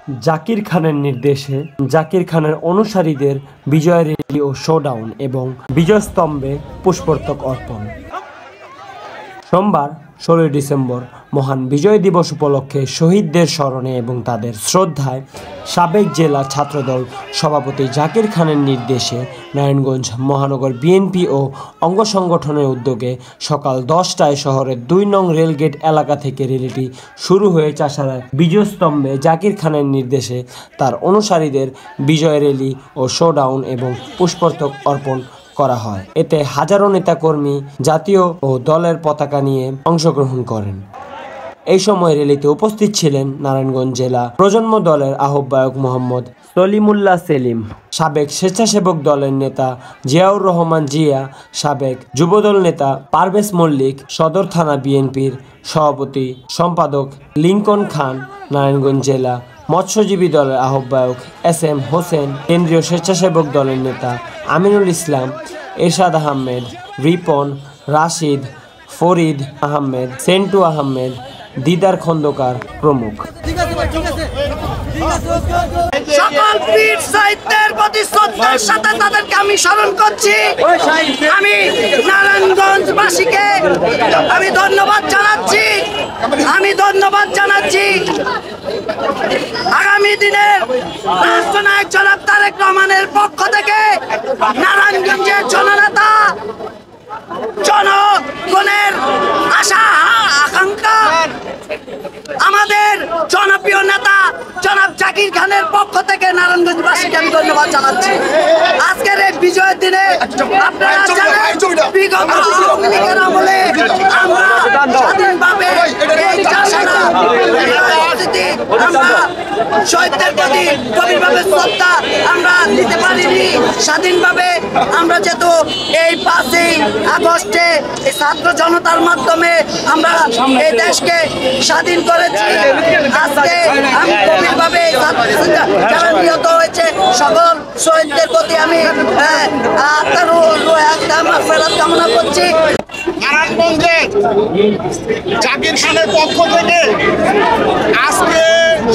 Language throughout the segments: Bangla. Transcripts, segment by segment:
জাকির খানের নির্দেশে জাকির খানের অনুসারীদের বিজয় র্যালি ও শোডাউন এবং বিজয়স্তম্ভে পুষ্পস্তবক অর্পণ। সোমবার 16 ডিসেম্বর মহান বিজয় দিবস উপলক্ষে শহীদদের স্মরণে এবং তাদের শ্রদ্ধায় সাবেক জেলা ছাত্রদল সভাপতি জাকির খানের নির্দেশে নারায়ণগঞ্জ মহানগর বিএনপি ও অঙ্গ সংগঠনের উদ্যোগে সকাল 10টায় শহরের 2 নং রেলগেট এলাকা থেকে র্যালিটি শুরু হয়ে চাষারায় বিজয়স্তম্ভে জাকির খানের নির্দেশে তার অনুসারীদের বিজয় র্যালি ও শোডাউন এবং পুষ্পস্তবক অর্পণ করা হয়। এতে হাজারো নেতাকর্মী জাতীয় ও দলের পতাকা নিয়ে অংশগ্রহণ করেন। এই সময় র্যালিতে উপস্থিত ছিলেন নারায়ণগঞ্জ জেলা প্রজন্ম দলের আহ্বায়ক মোহাম্মদ সলিমুল্লাহ সেলিম, সাবেক স্বেচ্ছাসেবক দলের নেতা জিয়াউর রহমান জিয়া, সাবেক যুবদল নেতা পারভেজ মল্লিক, সদর থানা বিএনপির সভাপতি সম্পাদক লিঙ্কন খান, নারায়ণগঞ্জ জেলা মৎস্যজীবী দলের আহ্বায়ক SM হোসেন, কেন্দ্রীয় স্বেচ্ছাসেবক দলের নেতা আমিনুল ইসলাম, এরশাদ আহমেদ, রিপন, রাশিদ, ফরিদ আহমেদ, সেন্টু আহমেদ, দিদার খন্দকার প্রমুখ। সকল বীর শহীদদের প্রতি শ্রদ্ধার সাথে তাদেরকে আমি স্মরণ করছি। আমি নারায়ণগঞ্জবাসীকে আমি ধন্যবাদ জানাচ্ছি। আগামী দিনের রাষ্ট্রনায়ক জনাব তারেক রহমানের পক্ষ থেকে নারায়ণগঞ্জের জননেতা, জনগণের আশা আকাঙ্ক্ষা, আমাদের জনপ্রিয় নেতা জনাব জাকির খানের পক্ষ থেকে নারায়ণগঞ্জবাসীকে আমি ধন্যবাদ জানাচ্ছি। আজকের এই বিজয়ের দিনে আপনারা জানেন বিগত আওয়ামী লীগের আমলে আমরা স্বাধীনভাবে এই চাষারা আমরা শহীদদের প্রতি গভীরভাবে শ্রদ্ধা আমরা নিতে পারিনি। স্বাধীনভাবে আমরা যেহেতু এই 5ই আগস্টে এই ছাত্র জনতার মাধ্যমে আমরা এই দেশকে স্বাধীন করেছি। আজকে আমি গভীরভাবে যারা নিহত হয়েছে সকল শহীদদের প্রতি আমি ফেরত কামনা করছি। নারায়ণগঞ্জে জাকির খানের পক্ষ থেকে আজকে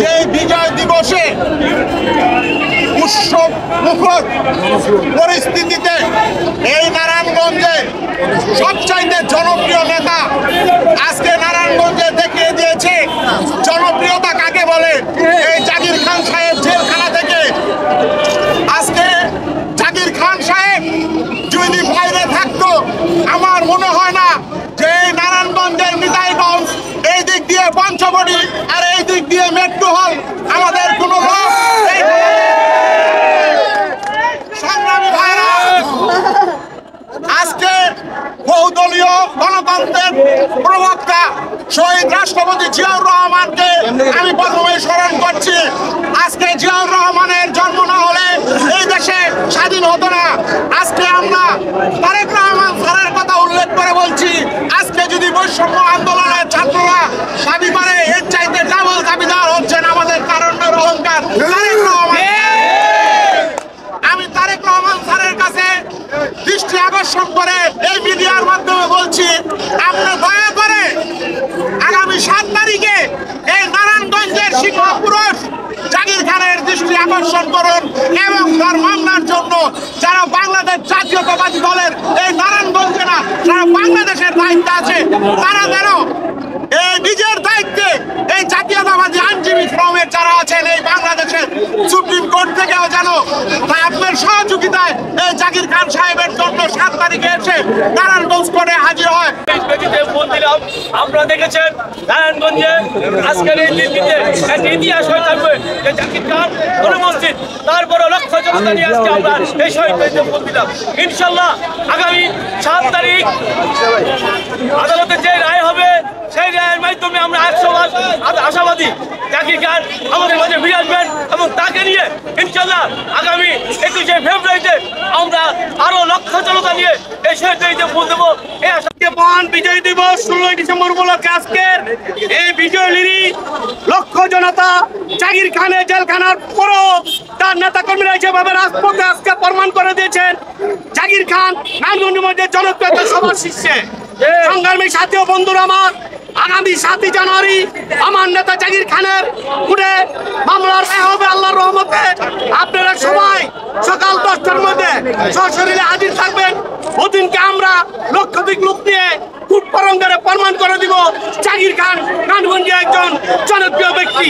যে বিজয় দিবসে উৎসব মুখর পরিস্থিতিতে এই নারায়ণগঞ্জে সবচাইতে জনপ্রিয় নেতা আজকে নারায়ণগঞ্জে দেখিয়ে দিয়েছে জনপ্রিয়তা কাকে বলে। এই জাকির খান সাহেব জেলখানা থেকে আজকে জাকির খান সাহেব যদি বাইরে থাকতো আমার মনে হয় না যে এই নারায়ণগঞ্জের নিতাইগঞ্জ এই দিক দিয়ে পঞ্চবটি আর এই দিক দিয়ে মেট্রো হল আমাদের কোনো লোক সংগ্রামী ভাইরা আজকে বহুদলীয় গণতন্ত্রের প্রবক্তা শহীদ রাষ্ট্রপতি জিয়াউর রহমানকে আমি প্রথমে স্মরণ করছি। আজকে জিয়াউর রহমানের জন্ম না হলে এই দেশে স্বাধীন হতো না। আজকে আমরা তারেক রহমান স্যারের কথা উল্লেখ করে বলছি, আজকে যদি বৈষম্য আন্দোলনের ছাত্ররা দাবি করে এর চাইতে ডাবল দাবিদার হচ্ছেন আমাদের কারণের অহংকার তারেক রহমান। আমি তারেক রহমান স্যারের কাছে দৃষ্টি আকর্ষণ করে এই মিডিয়ার মাধ্যমে বলছি, আপনি দয়া করে আগামী 7 তারিখে এই নারায়ণগঞ্জের শিক্ষাপুরুষ জাকির খানের দৃষ্টি আকর্ষণ করুন এবং তার মামলার জন্য যারা বাংলাদেশ জাতীয়তাবাদী দলের এই নারায়ণগঞ্জে না যারা বাংলাদেশের দায়িত্বে আছে তারা যেন এই নিজের দায়িত্বে এই জাতীয়তাবাদী আইনজীবী ফোরামের যারা আছেন এই বাংলাদেশের সুপ্রিম কোর্ট থেকেও যেন আপনার সহযোগিতায় এই জাকির খান সাহেবের জন্য 7 তারিখে এসে নারায়ণগঞ্জ কোর্টে হাজির হয়। আপনারা দেখেছেন নারায়ণগঞ্জে আজকের এই দিল্লিতে একটা ইতিহাস হয়ে থাকবে যে জাকির খান অনুপস্থিত, তারপরও লক্ষ্য জনতা নিয়ে আজকে আমরা এই শহীদদের যোগদান দিলাম। ইনশাল্লাহ আগামী 7 তারিখ আদালতে যে রায় হবে সেই রায়ের মাধ্যমে আমরা 100% আশাবাদী জাকির খান আমাদের মাঝে ফিরে আসবেন এবং তাকে নিয়ে ইনশাল্লাহ আগামী 21শে ফেব্রুয়ারিতে আমরা আরো লক্ষ্য জনতা নিয়ে এই শহীদদের ফুল দেবো। এই আজকে মহান বিজয় দিবস 16 ডিসেম্বর উপলক্ষে আজকের এই বিজয় র্যালি লক্ষ্য জনতা জাকির খানের জেলখানার পরও তার নেতা কর্মীরা যেভাবে রাজপথে আজকে প্রমাণ করে দিয়েছেন জাকির খান নারায়ণগঞ্জের মধ্যে জনপ্রিয়তা সবার শীর্ষে। সংগ্রামী সাথী ও বন্ধুরা আমার, আগামী 7 জানুয়ারি আমার নেতা জাকির খানের কোর্টে মামলার থাকবে। আপনারা সবাই সকাল 10টার মধ্যে সশরীরে হাজির থাকবেন। ওদিনকে আমরা লক্ষাধিক লোক নিয়ে ফুট পরঙ্গারে প্রমাণ করে দিব জাকির খান নারায়ণগঞ্জে একজন জনপ্রিয় ব্যক্তি।